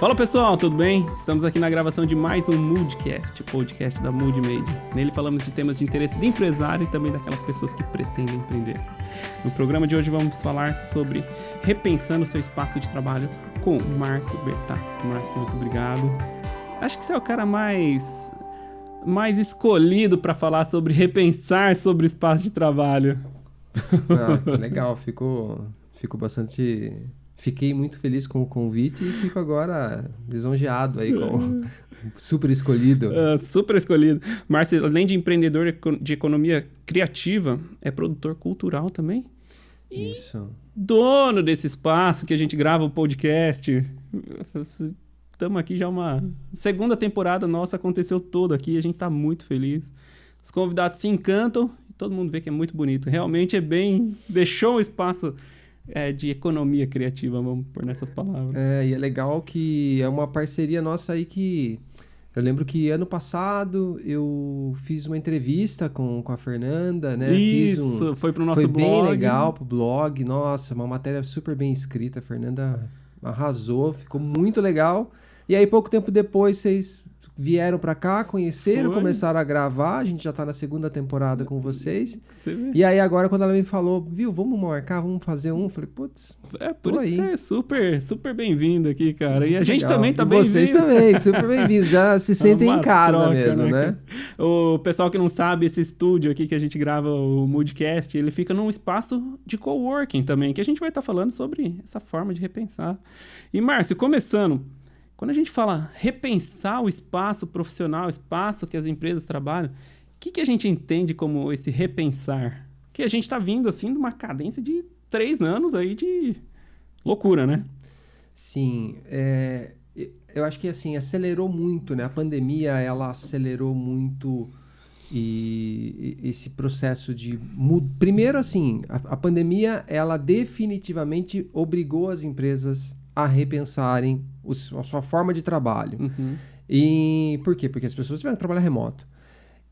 Fala pessoal, tudo bem? Estamos aqui na gravação de mais um Moodcast, o podcast da Mood Made. Nele falamos de temas de interesse do empresário e também daquelas pessoas que pretendem empreender. No programa de hoje vamos falar sobre repensando o seu espaço de trabalho com o Márcio Bertassi. Márcio, muito obrigado. Acho que você é o cara mais escolhido para falar sobre repensar sobre o espaço de trabalho. Legal, fico bastante... Fiquei muito feliz com o convite e fico agora lisonjeado aí com super escolhido. Super escolhido. Márcio, além de empreendedor de economia criativa, é produtor cultural também. E Isso. dono desse espaço que a gente grava o podcast. Estamos aqui já uma segunda temporada nossa, aconteceu toda aqui, a gente está muito feliz. Os convidados se encantam e todo mundo vê que é muito bonito. Realmente é bem... Deixou um espaço... de economia criativa, vamos pôr nessas palavras. E é legal que é uma parceria nossa aí que... Eu lembro que ano passado eu fiz uma entrevista com a Fernanda, né? Isso, foi pro nosso foi blog. Foi bem legal pro blog. Nossa, uma matéria super bem escrita. A Fernanda arrasou, ficou muito legal. E aí, pouco tempo depois, vocês vieram pra cá, conheceram, começaram a gravar. A gente já tá na segunda temporada com vocês. E aí agora, quando ela me falou, viu, vamos marcar, vamos fazer um. Eu falei, putz, por isso você é super, super bem-vindo aqui, cara. E a gente legal. Também tá bem-vindo. Vocês também, super bem-vindos. Já se sentem em casa troca, mesmo, né? O pessoal que não sabe, esse estúdio aqui que a gente grava o Moodcast, ele fica num espaço de coworking também, que a gente vai estar falando sobre essa forma de repensar. E, Márcio, começando... Quando a gente fala repensar o espaço profissional, o espaço que as empresas trabalham, o que a gente entende como esse repensar? Porque a gente está vindo, assim, de uma cadência de 3 anos aí de loucura, né? Sim, eu acho que, assim, acelerou muito, né? A pandemia, ela acelerou muito e esse processo de... Primeiro, assim, a pandemia, ela definitivamente obrigou as empresas a repensarem a sua forma de trabalho. Uhum. E por quê? Porque as pessoas tiveram que trabalhar remoto.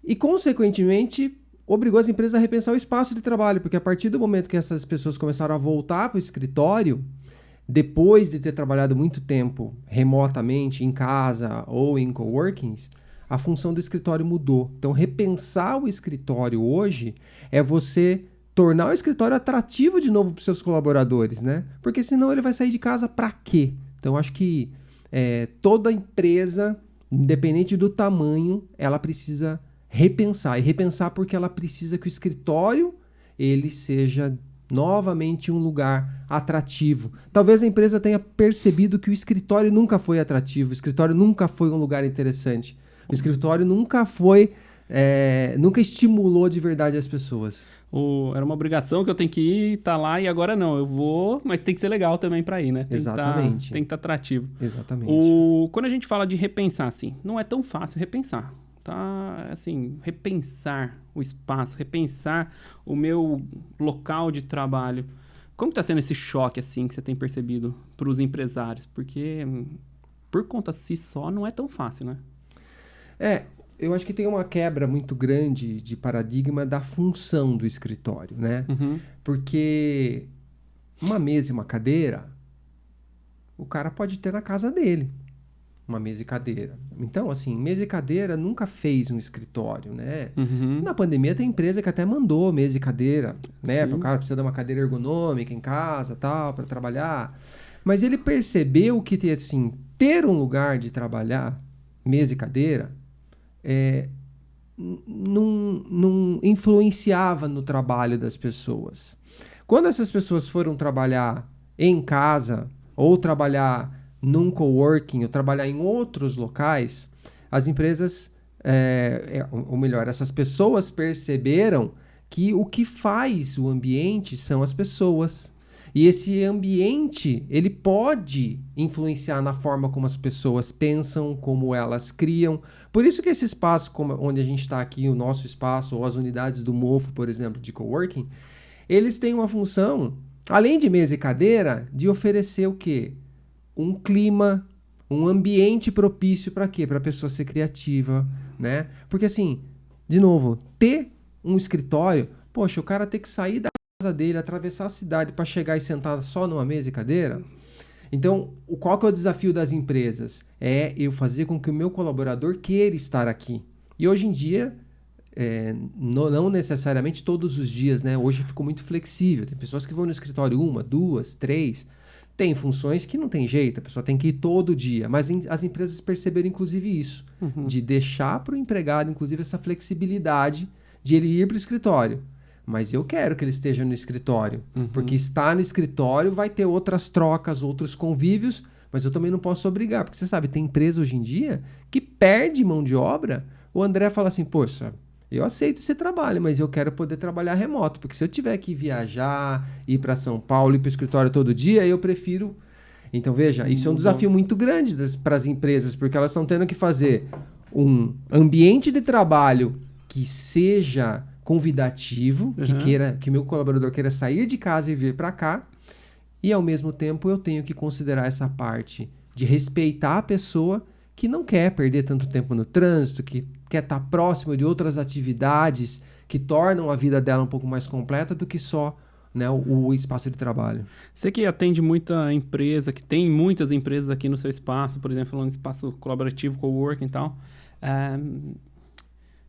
E, consequentemente, obrigou as empresas a repensar o espaço de trabalho, porque a partir do momento que essas pessoas começaram a voltar para o escritório, depois de ter trabalhado muito tempo remotamente, em casa ou em coworkings, a função do escritório mudou. Então, repensar o escritório hoje é você... tornar o escritório atrativo de novo para os seus colaboradores, né? Porque senão ele vai sair de casa para quê? Então, acho que toda empresa, independente do tamanho, ela precisa repensar. E repensar porque ela precisa que o escritório ele seja novamente um lugar atrativo. Talvez a empresa tenha percebido que o escritório nunca foi atrativo, o escritório nunca foi um lugar interessante. O escritório nunca foi... nunca estimulou de verdade as pessoas. Era uma obrigação que eu tenho que ir, tá lá, e agora não, eu vou, mas tem que ser legal também para ir, né? Exatamente. Tem que estar atrativo. Exatamente. Quando a gente fala de repensar, assim, não é tão fácil repensar, tá? Assim, repensar o espaço, repensar o meu local de trabalho. Como tá sendo esse choque, assim, que você tem percebido para os empresários? Porque, por conta si só, não é tão fácil, né? Eu acho que tem uma quebra muito grande de paradigma da função do escritório, né? Uhum. Porque uma mesa e uma cadeira, o cara pode ter na casa dele. Uma mesa e cadeira. Então, assim, mesa e cadeira nunca fez um escritório, né? Uhum. Na pandemia tem empresa que até mandou mesa e cadeira, né? Sim. Para o cara precisa de uma cadeira ergonômica em casa, tal, para trabalhar. Mas ele percebeu que, assim, ter um lugar de trabalhar, mesa e cadeira, não influenciava no trabalho das pessoas. Quando essas pessoas foram trabalhar em casa, ou trabalhar num coworking, ou trabalhar em outros locais, as empresas, ou melhor, essas pessoas perceberam que o que faz o ambiente são as pessoas. E esse ambiente, ele pode influenciar na forma como as pessoas pensam, como elas criam. Por isso que esse espaço, onde a gente está aqui, o nosso espaço, ou as unidades do Mofo, por exemplo, de coworking, eles têm uma função, além de mesa e cadeira, de oferecer o quê? Um clima, um ambiente propício para quê? Para a pessoa ser criativa, né? Porque assim, de novo, ter um escritório, poxa, o cara tem que sair da casa dele, atravessar a cidade para chegar e sentar só numa mesa e cadeira, Então, qual que é o desafio das empresas? É eu fazer com que o meu colaborador queira estar aqui. E hoje em dia, não necessariamente todos os dias, né? Hoje ficou muito flexível. Tem pessoas que vão no escritório 1, 2, 3. Tem funções que não tem jeito, a pessoa tem que ir todo dia. Mas as empresas perceberam, inclusive, isso. De deixar para o empregado, inclusive, essa flexibilidade de ele ir para o escritório. Mas eu quero que ele esteja no escritório. Porque estar no escritório vai ter outras trocas, outros convívios, mas eu também não posso obrigar. Porque você sabe, tem empresa hoje em dia que perde mão de obra. O André fala assim, poxa, eu aceito esse trabalho, mas eu quero poder trabalhar remoto. Porque se eu tiver que viajar, ir para São Paulo, ir para o escritório todo dia, eu prefiro... Então, veja, isso é um desafio muito grande para as empresas, porque elas estão tendo que fazer um ambiente de trabalho que seja convidativo, que meu colaborador queira sair de casa e vir para cá, e ao mesmo tempo eu tenho que considerar essa parte de respeitar a pessoa que não quer perder tanto tempo no trânsito, que quer estar próximo de outras atividades que tornam a vida dela um pouco mais completa do que só, né, o espaço de trabalho. Você que atende muita empresa, que tem muitas empresas aqui no seu espaço, por exemplo, falando de espaço colaborativo, coworking e tal,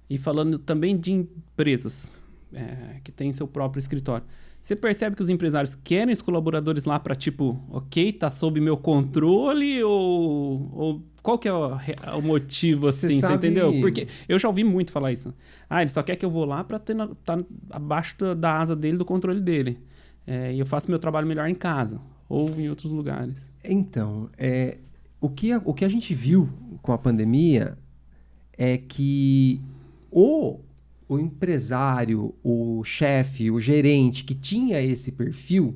e falando também de empresas que têm seu próprio escritório. Você percebe que os empresários querem os colaboradores lá para tipo, ok, tá sob meu controle ou qual que é o motivo assim, você entendeu? Porque eu já ouvi muito falar isso. Ele só quer que eu vou lá para estar abaixo da asa dele, do controle dele. E eu faço meu trabalho melhor em casa ou em outros lugares. Então, o que a gente viu com a pandemia é que o empresário, o chefe, o gerente que tinha esse perfil,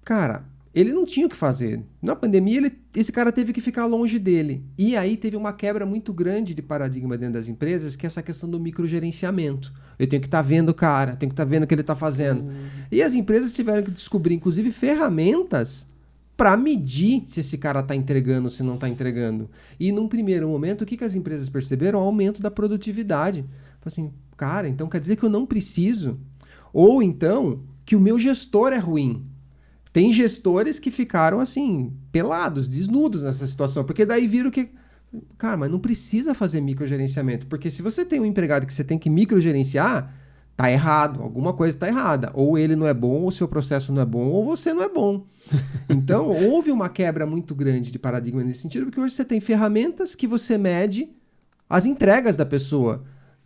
cara, ele não tinha o que fazer. Na pandemia, esse cara teve que ficar longe dele. E aí teve uma quebra muito grande de paradigma dentro das empresas, que é essa questão do microgerenciamento. Eu tenho que estar vendo o cara, tenho que estar vendo o que ele está fazendo. E as empresas tiveram que descobrir, inclusive, ferramentas para medir se esse cara está entregando ou se não está entregando. E num primeiro momento, o que as empresas perceberam? O aumento da produtividade. Assim, cara, então quer dizer que eu não preciso? Ou então, que o meu gestor é ruim. Tem gestores que ficaram, assim, pelados, desnudos nessa situação, porque daí viram que... Cara, mas não precisa fazer microgerenciamento, porque se você tem um empregado que você tem que microgerenciar, tá errado, alguma coisa está errada. Ou ele não é bom, ou o seu processo não é bom, ou você não é bom. Então, houve uma quebra muito grande de paradigma nesse sentido, porque hoje você tem ferramentas que você mede as entregas da pessoa.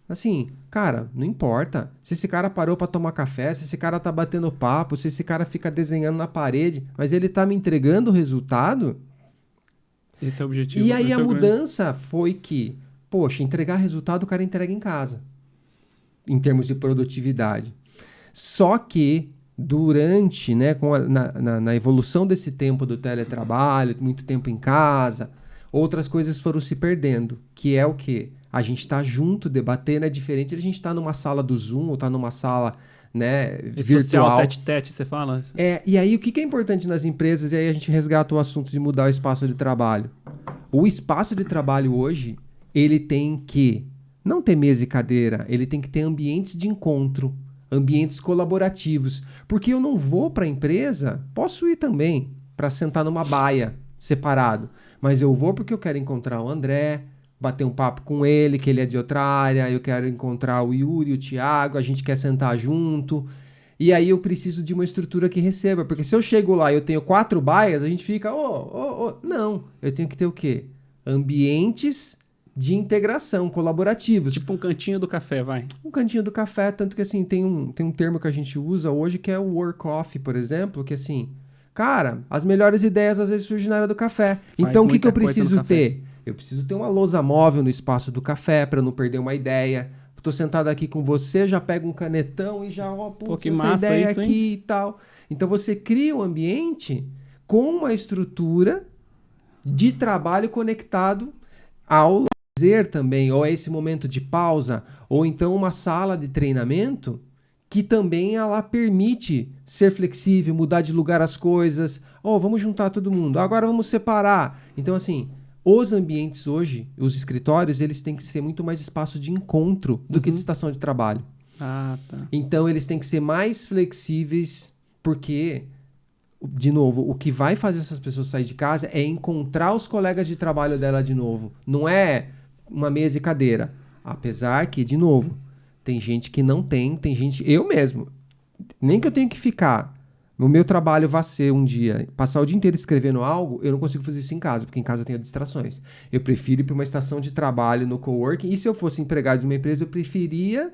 Assim, cara, não importa. Se esse cara parou para tomar café, se esse cara tá batendo papo, se esse cara fica desenhando na parede, mas ele tá me entregando o resultado. Esse é o objetivo. E aí a mudança foi que, poxa, entregar resultado o cara entrega em casa, em termos de produtividade. Só que durante, né, na evolução desse tempo do teletrabalho, muito tempo em casa, outras coisas foram se perdendo, que é o quê? A gente está junto, debatendo, é diferente de a gente estar numa sala do Zoom ou estar numa sala, né, virtual. Social, tete-tete, você fala? E aí o que é importante nas empresas, e aí a gente resgata o assunto de mudar o espaço de trabalho. O espaço de trabalho hoje, ele tem que não ter mesa e cadeira, ele tem que ter ambientes de encontro, ambientes colaborativos. Porque eu não vou para a empresa, posso ir também para sentar numa baia separado, mas eu vou porque eu quero encontrar o André, bater um papo com ele, que ele é de outra área, eu quero encontrar o Yuri, o Thiago, a gente quer sentar junto. E aí eu preciso de uma estrutura que receba, porque se eu chego lá e eu tenho 4 baias, a gente fica, não, eu tenho que ter o quê? Ambientes de integração, colaborativos. Tipo um cantinho do café, vai. Um cantinho do café, tanto que assim, tem um termo que a gente usa hoje que é o work off, por exemplo, que assim, cara, as melhores ideias às vezes surgem na área do café. Então o que eu preciso ter? Eu preciso ter uma lousa móvel no espaço do café para não perder uma ideia. Tô sentado aqui com você, já pego um canetão e já, que essa massa ideia isso, aqui hein? e tal. Então você cria um ambiente com uma estrutura de trabalho conectado ao lazer também, ou a esse momento de pausa, ou então uma sala de treinamento que também ela permite ser flexível, mudar de lugar as coisas. Vamos juntar todo mundo, agora vamos separar. Então assim, os ambientes hoje, os escritórios, eles têm que ser muito mais espaço de encontro do que de estação de trabalho. Tá. Então, eles têm que ser mais flexíveis, porque de novo, o que vai fazer essas pessoas sair de casa é encontrar os colegas de trabalho dela de novo. Não é uma mesa e cadeira. Apesar que, de novo, tem gente que não tem gente... Eu mesmo, nem que eu tenha que ficar, no meu trabalho vai ser um dia, passar o dia inteiro escrevendo algo, eu não consigo fazer isso em casa, porque em casa eu tenho distrações. Eu prefiro ir para uma estação de trabalho no coworking, e se eu fosse empregado de uma empresa, eu preferia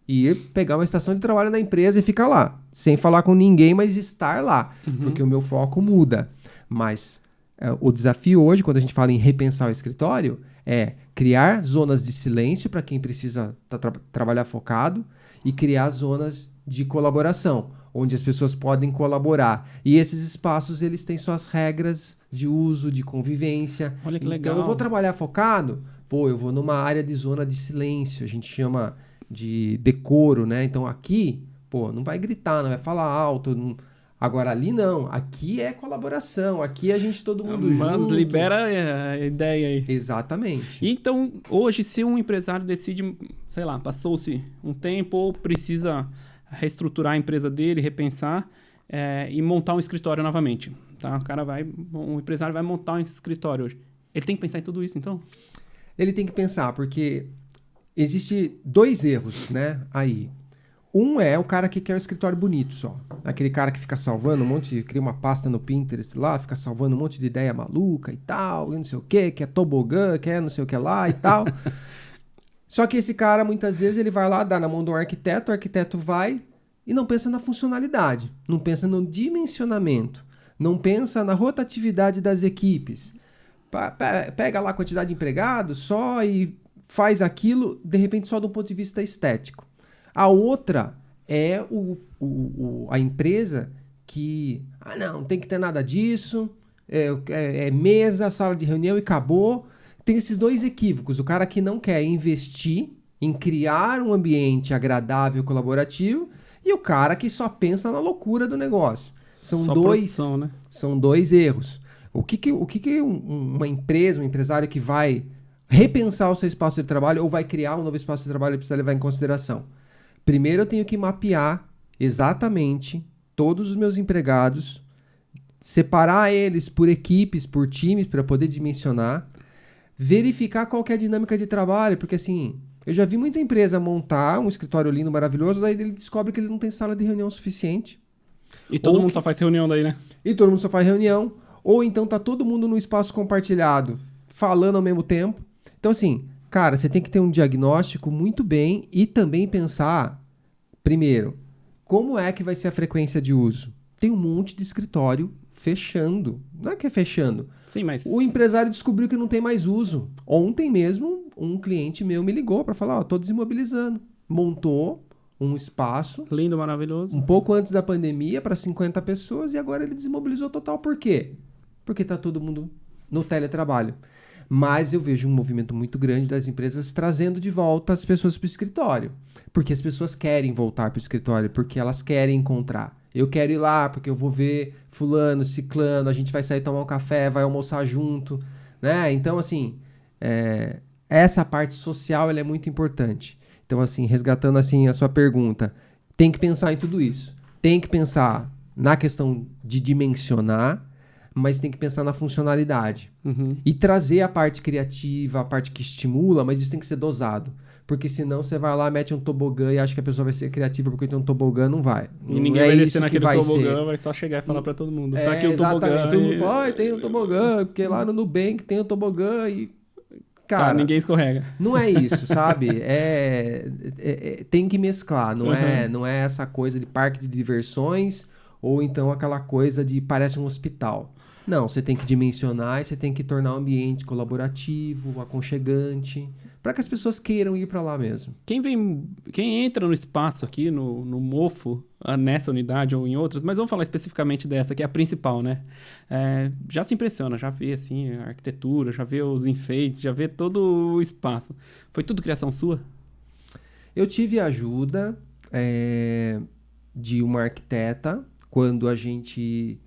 ir pegar uma estação de trabalho na empresa e ficar lá, sem falar com ninguém, mas estar lá, porque o meu foco muda. Mas o desafio hoje, quando a gente fala em repensar o escritório, é criar zonas de silêncio para quem precisa trabalhar focado e criar zonas de colaboração, onde as pessoas podem colaborar. E esses espaços, eles têm suas regras de uso, de convivência. Olha que legal. Então, eu vou trabalhar focado, eu vou numa área de zona de silêncio, a gente chama de decoro, né? Então, aqui, não vai gritar, não vai falar alto, não... Agora, ali não. Aqui é colaboração. Aqui a gente, todo mundo junto. Libera a ideia aí. Exatamente. Então, hoje, se um empresário decide, sei lá, passou-se um tempo ou precisa reestruturar a empresa dele, repensar e montar um escritório novamente, tá? Um empresário vai montar um escritório hoje. Ele tem que pensar em tudo isso, então? Ele tem que pensar, porque existe 2 erros, né, aí. Um é o cara que quer o escritório bonito só. Aquele cara que fica salvando cria uma pasta no Pinterest lá, fica salvando um monte de ideia maluca e tal, e não sei o que, quer tobogã, quer não sei o que lá e tal. Só que esse cara, muitas vezes, ele vai lá, dá na mão de um arquiteto, o arquiteto vai e não pensa na funcionalidade, não pensa no dimensionamento, não pensa na rotatividade das equipes. Pega lá a quantidade de empregados só e faz aquilo, de repente, só do ponto de vista estético. A outra é a empresa que... não tem que ter nada disso, é mesa, sala de reunião e acabou. Tem esses 2 equívocos. O cara que não quer investir em criar um ambiente agradável e colaborativo e o cara que só pensa na loucura do negócio. São dois erros. O que uma empresa, um empresário que vai repensar o seu espaço de trabalho ou vai criar um novo espaço de trabalho precisa levar em consideração? Primeiro eu tenho que mapear exatamente todos os meus empregados, separar eles por equipes, por times, para poder dimensionar, verificar qual que é a dinâmica de trabalho, porque assim, eu já vi muita empresa montar um escritório lindo, maravilhoso, daí ele descobre que ele não tem sala de reunião suficiente. E todo mundo só faz reunião daí, né? E todo mundo só faz reunião, ou então tá todo mundo num espaço compartilhado, falando ao mesmo tempo. Então assim... Cara, você tem que ter um diagnóstico muito bem e também pensar, primeiro, como é que vai ser a frequência de uso? Tem um monte de escritório fechando. Não é que é fechando. Sim, mas... O empresário descobriu que não tem mais uso. Ontem mesmo, um cliente meu me ligou para falar, tô desimobilizando. Montou um espaço... Lindo, maravilhoso. Um pouco antes da pandemia, para 50 pessoas, e agora ele desimobilizou total. Por quê? Porque tá todo mundo no teletrabalho. Mas eu vejo um movimento muito grande das empresas trazendo de volta as pessoas para o escritório. Porque as pessoas querem voltar para o escritório, porque elas querem encontrar. Eu quero ir lá porque eu vou ver fulano, ciclano, a gente vai sair tomar um café, vai almoçar junto, né? Então, assim, essa parte social ela é muito importante. Então, assim, resgatando assim a sua pergunta, tem que pensar em tudo isso. Tem que pensar na questão de dimensionar, mas tem que pensar na funcionalidade. E trazer a parte criativa, a parte que estimula, mas isso tem que ser dosado. Porque senão você vai lá, mete um tobogã e acha que a pessoa vai ser criativa porque tem um tobogã, não vai. E ninguém vai descer naquele tobogã, vai só chegar e falar pra todo mundo. Tá aqui o tobogã. Todo mundo fala, tem um tobogã, porque lá no Nubank tem um tobogã e... Cara, ninguém escorrega. Não é isso, sabe? Tem que mesclar, não é essa coisa de parque de diversões ou então aquela coisa de parece um hospital. Não, você tem que dimensionar e você tem que tornar o ambiente colaborativo, aconchegante, para que as pessoas queiram ir para lá mesmo. Quem entra no espaço aqui, no Mofo, nessa unidade ou em outras, mas vamos falar especificamente dessa, que é a principal, né? Já se impressiona, já vê assim, a arquitetura, já vê os enfeites, já vê todo o espaço. Foi tudo criação sua? Eu tive a ajuda de uma arquiteta quando a gente...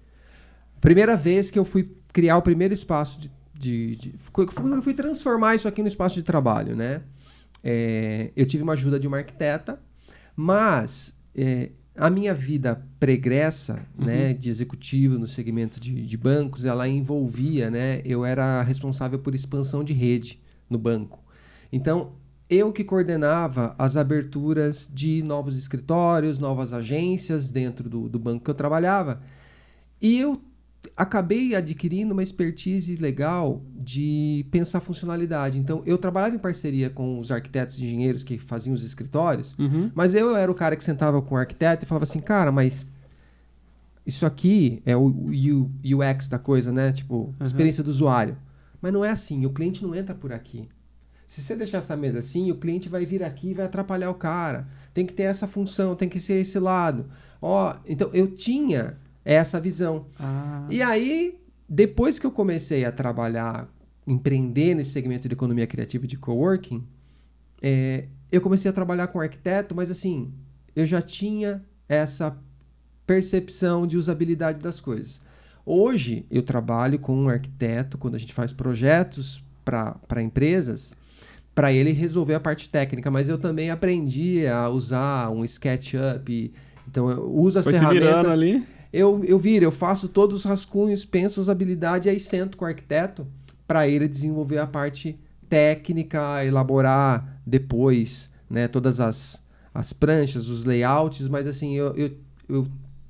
Primeira vez que eu fui criar o primeiro espaço eu fui transformar isso aqui no espaço de trabalho, né? Eu tive uma ajuda de uma arquiteta, mas a minha vida pregressa, né, de executivo no segmento de bancos, ela envolvia, né, eu era responsável por expansão de rede no banco. Então, eu que coordenava as aberturas de novos escritórios, novas agências dentro do banco que eu trabalhava. E eu acabei adquirindo uma expertise legal de pensar funcionalidade. Então, eu trabalhava em parceria com os arquitetos e engenheiros que faziam os escritórios, mas eu era o cara que sentava com o arquiteto e falava assim, cara, mas isso aqui é o UX da coisa, né? Tipo, experiência do usuário. Mas não é assim, o cliente não entra por aqui. Se você deixar essa mesa assim, o cliente vai vir aqui e vai atrapalhar o cara. Tem que ter essa função, tem que ser esse lado. Ó, então, eu tinha essa visão. E aí, depois que eu comecei a trabalhar, empreender nesse segmento de economia criativa e de coworking, eu comecei a trabalhar com arquiteto, mas assim, eu já tinha essa percepção de usabilidade das coisas. Hoje, eu trabalho com um arquiteto, quando a gente faz projetos para empresas, para ele resolver a parte técnica, mas eu também aprendi a usar um SketchUp, então eu uso as ferramentas. Foi se virando ali? Eu faço todos os rascunhos, penso usabilidade, aí sento com o arquiteto para ele desenvolver a parte técnica, elaborar depois, né, todas as pranchas, os layouts, mas assim, eu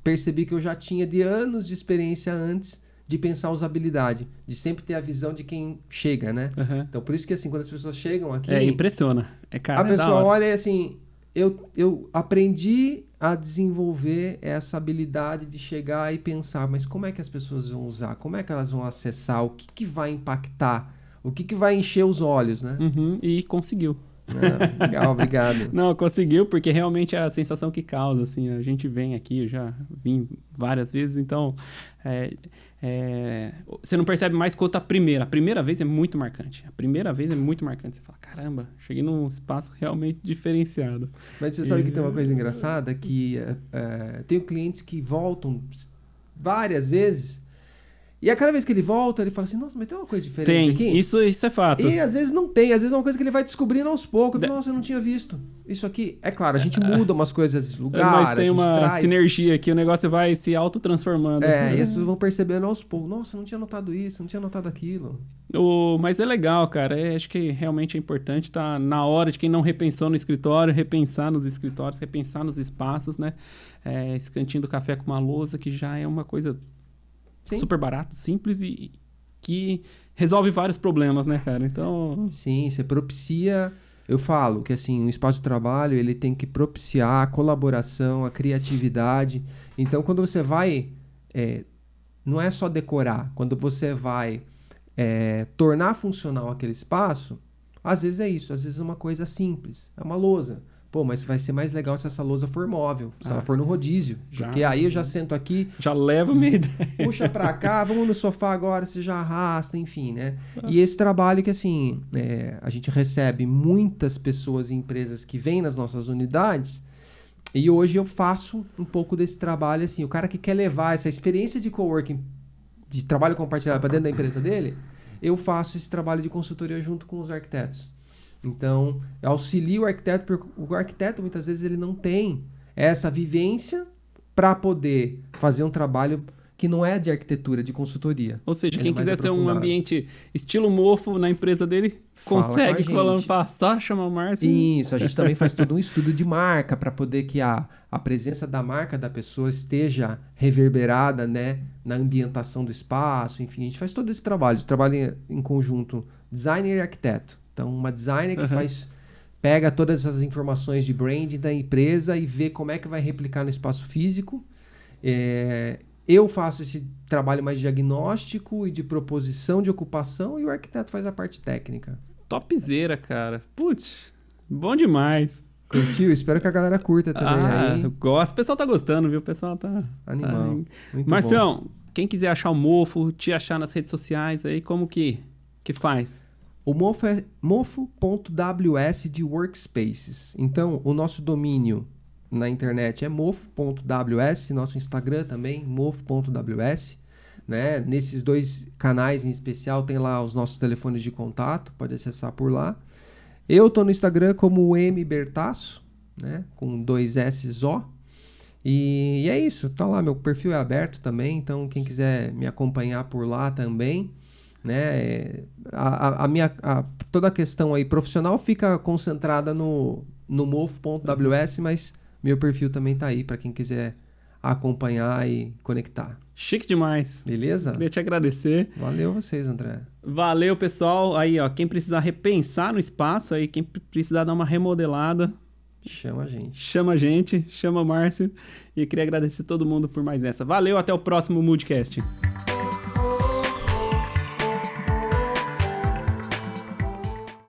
percebi que eu já tinha de anos de experiência antes de pensar usabilidade, de sempre ter a visão de quem chega, né? Então, por isso que assim, quando as pessoas chegam aqui... impressiona. Cara, a pessoa olha e assim, eu aprendi a desenvolver essa habilidade de chegar e pensar, mas como é que as pessoas vão usar? Como é que elas vão acessar? O que vai impactar? O que vai encher os olhos, né? E conseguiu. Legal, obrigado. Não, conseguiu, porque realmente é a sensação que causa, assim, a gente vem aqui, eu já vim várias vezes, então você não percebe mais quanto a primeira vez é muito marcante, você fala, caramba, cheguei num espaço realmente diferenciado. Mas você sabe que tem uma coisa engraçada, que tenho clientes que voltam várias vezes. E a cada vez que ele volta, ele fala assim, nossa, mas tem uma coisa diferente aqui. Isso é fato. E às vezes não tem, às vezes é uma coisa que ele vai descobrindo aos poucos. Nossa, eu não tinha visto. Isso aqui, é claro, a gente muda umas coisas de lugar, mas tem uma sinergia aqui, o negócio vai se autotransformando. E as pessoas vão percebendo aos poucos. Nossa, eu não tinha notado isso, não tinha notado aquilo. Mas é legal, cara. Acho que realmente é importante estar na hora de quem não repensou no escritório, repensar nos escritórios, repensar nos espaços, né? Esse cantinho do café com uma lousa, que já é uma coisa... Sim. Super barato, simples e que resolve vários problemas, né, cara? Então... Sim, você propicia... Eu falo que, assim, um espaço de trabalho, ele tem que propiciar a colaboração, a criatividade. Então, quando você vai... não é só decorar. Quando você vai tornar funcional aquele espaço, às vezes é isso. Às vezes é uma coisa simples. É uma lousa. Pô, mas vai ser mais legal se essa lousa for móvel, se ela for no rodízio. Porque aí eu já sento aqui... Já levo minha ideia. Puxa pra cá, vamos no sofá agora, você já arrasta, enfim, né? E esse trabalho que, assim, a gente recebe muitas pessoas e empresas que vêm nas nossas unidades, e hoje eu faço um pouco desse trabalho, assim, o cara que quer levar essa experiência de coworking, de trabalho compartilhado para dentro da empresa dele, eu faço esse trabalho de consultoria junto com os arquitetos. Então, eu auxilio o arquiteto, porque o arquiteto muitas vezes ele não tem essa vivência para poder fazer um trabalho que não é de arquitetura, de consultoria. Ou seja, quem quiser ter um ambiente estilo mofo na empresa dele, consegue, só chamar o Márcio. Isso, a gente também faz todo um estudo de marca para poder que a presença da marca da pessoa esteja reverberada, né, na ambientação do espaço, enfim, a gente faz todo esse trabalho, em conjunto, designer e arquiteto. Então, uma designer que pega todas essas informações de branding da empresa e vê como é que vai replicar no espaço físico. Eu faço esse trabalho mais diagnóstico e de proposição de ocupação e o arquiteto faz a parte técnica. Topzera, cara. Putz, bom demais. Curtiu? Espero que a galera curta também. Aí. Gosto. O pessoal tá gostando, viu? O pessoal tá... Animal. Muito Marcião, bom. Quem quiser achar o Mofo, te achar nas redes sociais aí, como que faz? O Mofo é mofo.ws de workspaces. Então, o nosso domínio na internet é mofo.ws, nosso Instagram também, mofo.ws. Né? Nesses dois canais em especial tem lá os nossos telefones de contato, pode acessar por lá. Eu estou no Instagram como mbertaço, né? Com 2 S O. E é isso, tá lá, meu perfil é aberto também, então quem quiser me acompanhar por lá também, né? Toda a questão aí profissional fica concentrada no mofo.ws, mas meu perfil também tá aí para quem quiser acompanhar e conectar. Chique demais. Beleza? Queria te agradecer. Valeu vocês, André. Valeu, pessoal. Aí, ó, quem precisar repensar no espaço, aí, quem precisar dar uma remodelada, Chama a gente. chama a gente, chama o Márcio. E queria agradecer todo mundo por mais essa. Valeu, até o próximo Moodcast.